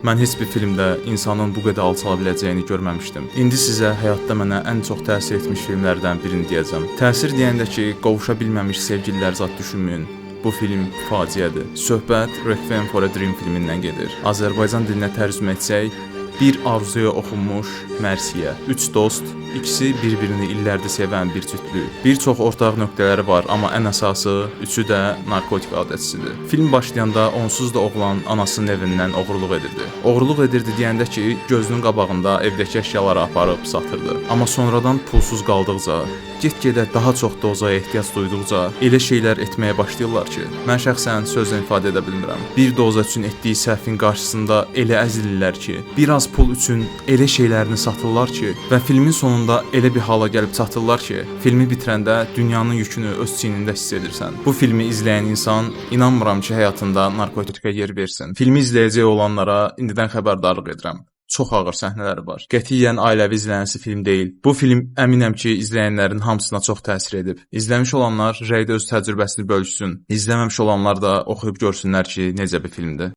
Mən heç bir filmdə insanın bu qədər alçala biləcəyini görməmişdim. İndi sizə həyatda mənə ən çox təsir etmiş filmlərdən birini deyəcəm. Təsir deyəndə ki, qovuşa bilməmiş sevgililər zad düşünməyin. Bu film faciədir. Söhbət Requiem for a Dream filmindən gedir. Azərbaycan dilinə tərcümə etsək, bir arzuya oxunmuş mərsiyə. 3 dost, ikisi bir-birini illərdir sevən bir cütlük. Bir çox ortaq nöqtələri var, amma ən əsası üçü də narkotik adətsizdir. Film başlayanda onsuz da oğlan anasının evindən oğurluq edirdi. Oğurluq edirdi deyəndə ki, gözünün qabağında evdəki əşyaları aparıb satırdı. Amma sonradan pulsuz qaldıqca, get-gedə daha çox dozaya ehtiyac duyduqca elə şeylər etməyə başlayırlar ki, mən şəxsən sözlə ifadə edə bilmirəm. Bir doza üçün etdiyi səhvin qarşısında elə əzilirlər ki, biraz pul üçün elə şeylərini satırlar ki, və filmin sonunda elə bir hala gəlib çatırlar ki, filmi bitirəndə dünyanın yükünü öz çiynində hiss edirsən. Bu filmi izləyən insan inanmıram ki, həyatında narkotikə yer versin. Filmi izləyəcək olanlara indidən xəbərdarlıq edirəm. Çox ağır səhnələri var. Qətiyyən ailəvi izlənəsi film deyil. Bu film əminəm ki, izləyənlərin hamısına çox təsir edib. İzləmiş olanlar rəydə öz təcrübəsini bölüşsün. İzləməmiş olanlar da oxuyub görsünlər ki, necə bir filmdir.